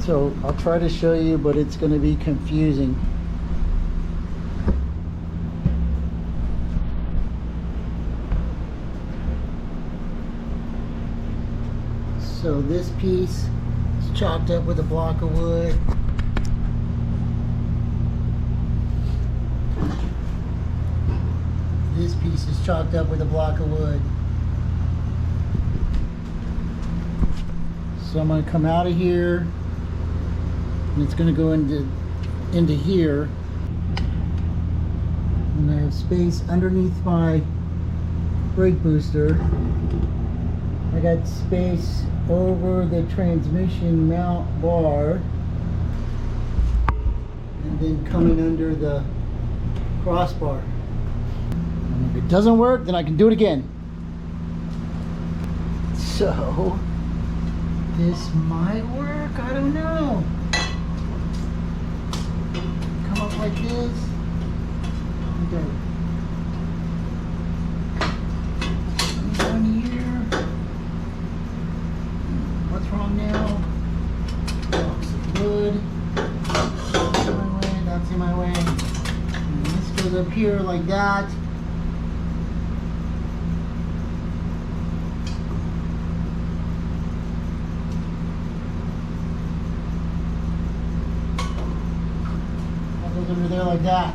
So I'll try to show you, but it's going to be confusing. So this piece is chopped up with a block of wood. This piece is chopped up with a block of wood. So I'm going to come out of here, and it's going to go into here. And I have space underneath my brake booster. I got space over the transmission mount bar, and then coming under the crossbar. And if it doesn't work, then I can do it again. So this might work, I don't know. Come up like this. Okay. Down here. What's wrong now? Blocks of wood. That's in my way, that's in my way. And this goes up here like that. Over there like that.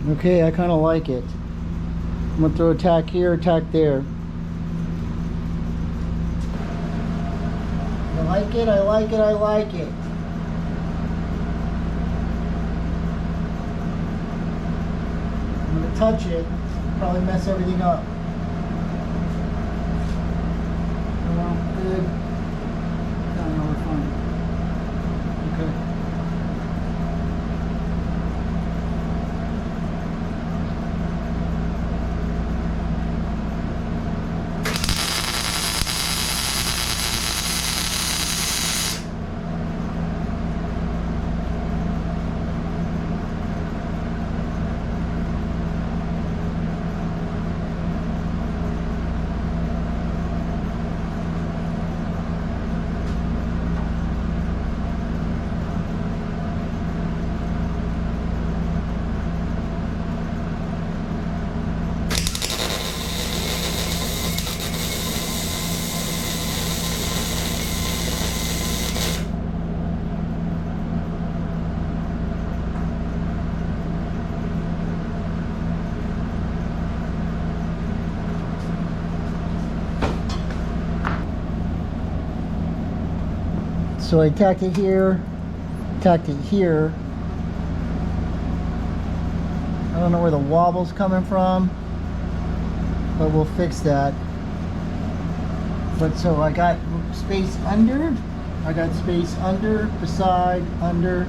Okay, I kind of like it. I'm going to throw a tack here, a tack there. I like it, I like it, I like it. I'm going to touch it, probably mess everything up. Well, good. No, we're fine. Okay. So I tacked it here, tacked it here. I don't know where the wobble's coming from, but we'll fix that. But so I got space under, beside, under.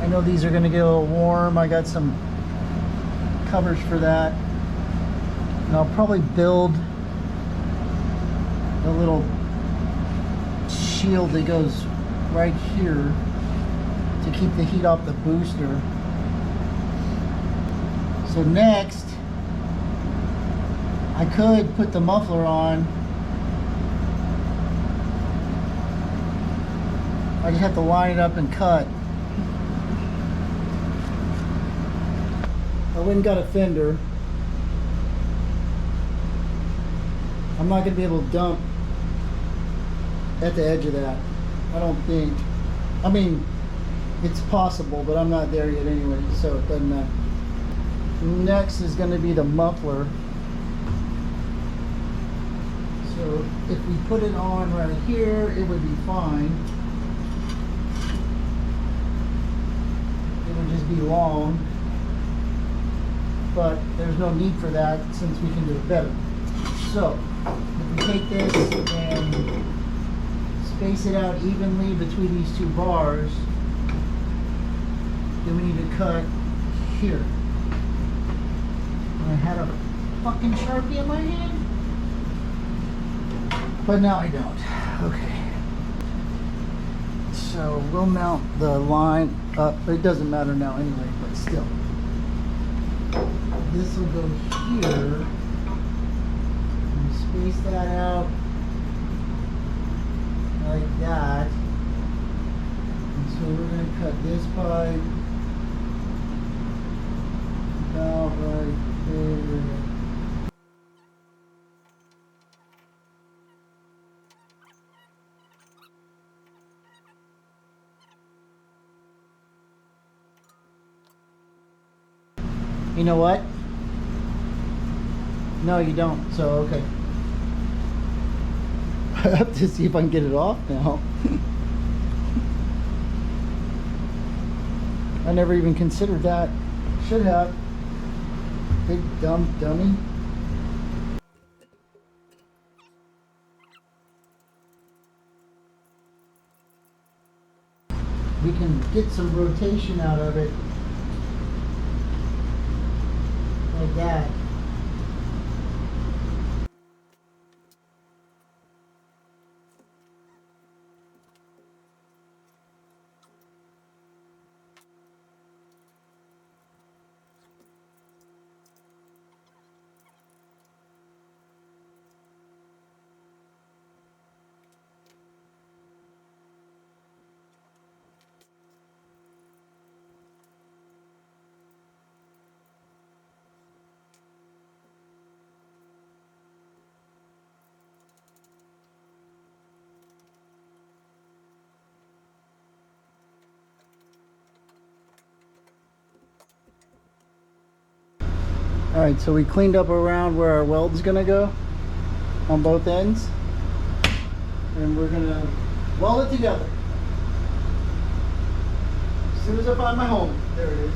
I know these are gonna get a little warm. I got some covers for that. And I'll probably build a little shield that goes right here to keep the heat off the booster. So next, I could put the muffler on. I just have to line it up and cut. I went and got a fender. I'm not going to be able to dump at the edge of that, I don't think. I mean, it's possible, but I'm not there yet anyway, so it doesn't matter. Next is going to be the muffler. So if we put it on right here, it would be fine. It would just be long, but there's no need for that since we can do it better. So if we take this and space it out evenly between these two bars, then we need to cut here. I had a fucking Sharpie in my hand, but now I don't. Okay. So we'll mount the line up. It doesn't matter now anyway, but still. This will go here. And space that out like that. And so we're going to cut this pipe about right there. You know what? No, you don't. So, okay. I have to see if I can get it off now. I never even considered that. Should have. Big dumb dummy. We can get some rotation out of it. Like that. Alright, so we cleaned up around where our weld's gonna go on both ends, and we're gonna weld it together. As soon as I find my home, there it is.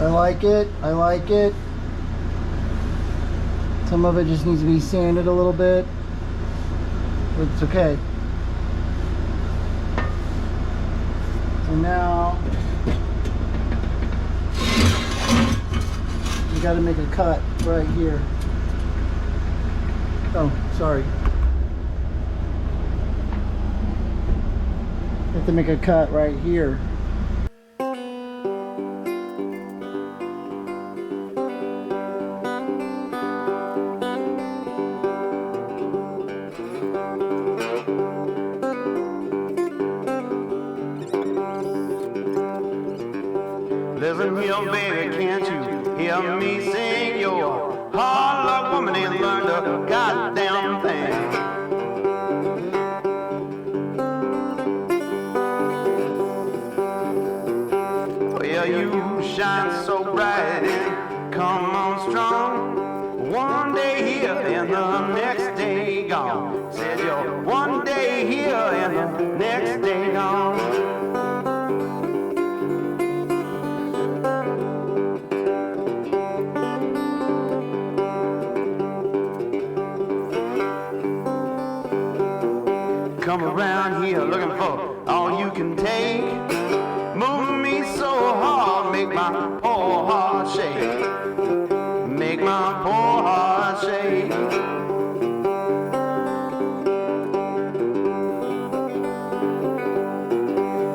I like it, I like it. Some of it just needs to be sanded a little bit, but it's okay. So now You got to make a cut right here. Oh, sorry. You have to make a cut right here. Listen here, baby, can't you hear me sing? Your hard luck woman ain't learned a goddamn thing. Well, you shine so bright and come on strong. One day here and the next day gone. Said you're one day here and the next day gone. Come around here looking for all you can take. Move me so hard, make my poor heart shake. Make my poor heart shake.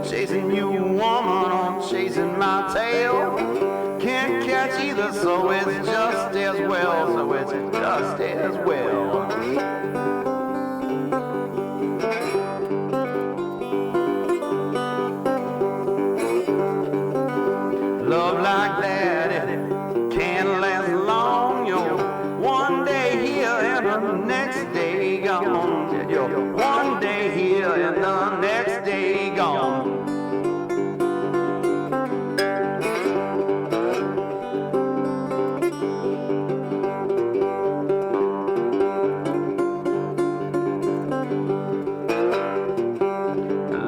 Chasing you, woman, I'm chasing my tail. Can't catch either, so it's just as well. So it's just as well. Love like that, it can't last long. You're one day here and the next day gone. You're one day here and the next day gone.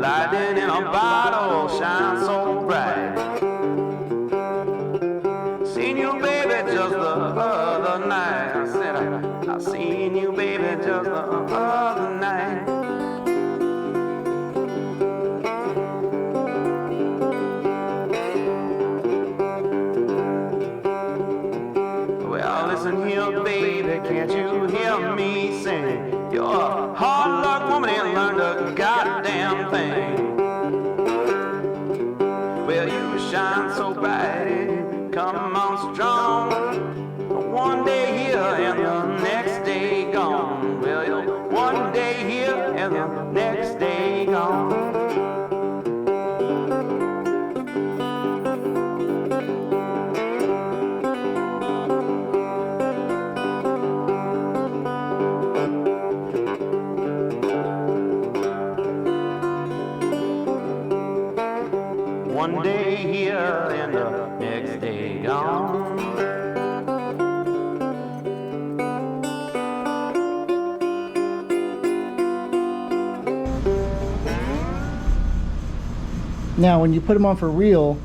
Lightning in a bottle shines so bright. Seen you, baby, just the other night. I said I seen you, baby, just the other night. Well, listen here, baby, can't you hear me sing? You're a hard luck woman, ain't learned a goddamn thing. Well, you shine so bright, come on strong. One day here and the next day gone. Well, you're one day here and the next day gone. One day here and the next day gone. Now, when you put them on for real,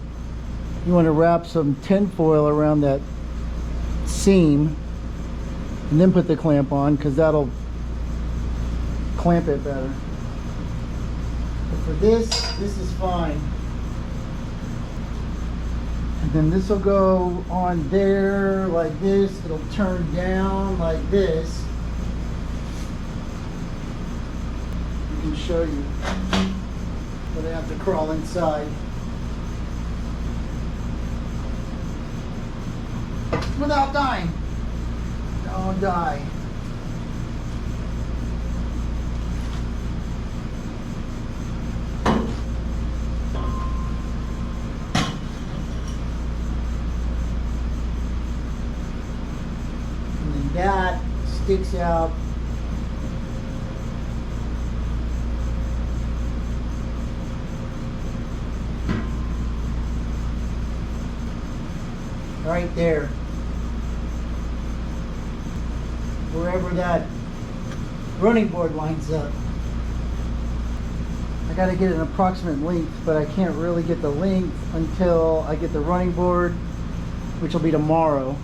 you want to wrap some tin foil around that seam and then put the clamp on, because that'll clamp it better. But for this is fine. And then this will go on there like this. It'll turn down like this. I can show you. But I have to crawl inside. Without dying. Don't die. And then that sticks out. Right there, wherever that running board lines up. I got to get an approximate length, but I can't really get the length until I get the running board, which will be tomorrow.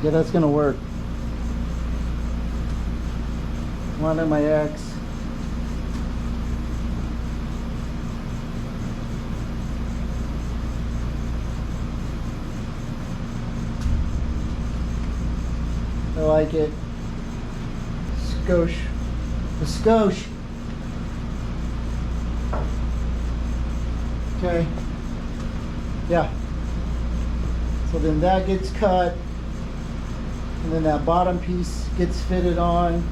Yeah, that's gonna work. Wanting my X. I like it. Skosh. The skosh. Okay. Yeah. So then that gets cut. And then that bottom piece gets fitted on.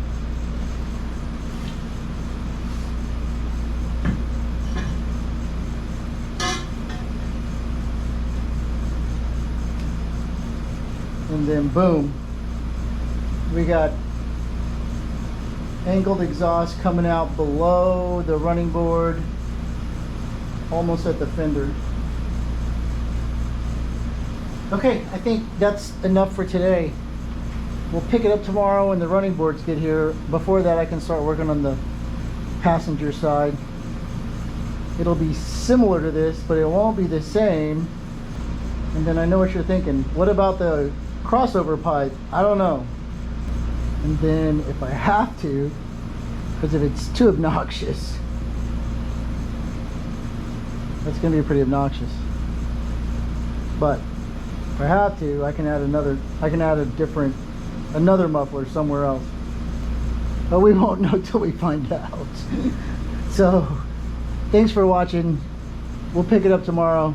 And then boom. We got angled exhaust coming out below the running board, almost at the fender. Okay, I think that's enough for today. We'll pick it up tomorrow when the running boards get here. Before that, I can start working on the passenger side. It'll be similar to this, but it won't be the same. And then I know what you're thinking. What about the crossover pipe? I don't know. And then if I have to, because if it's too obnoxious, that's going to be pretty obnoxious. But if I have to, I can add another muffler somewhere else. But we won't know till we find out. So, thanks for watching. We'll pick it up tomorrow.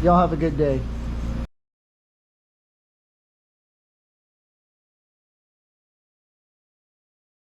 Y'all have a good day.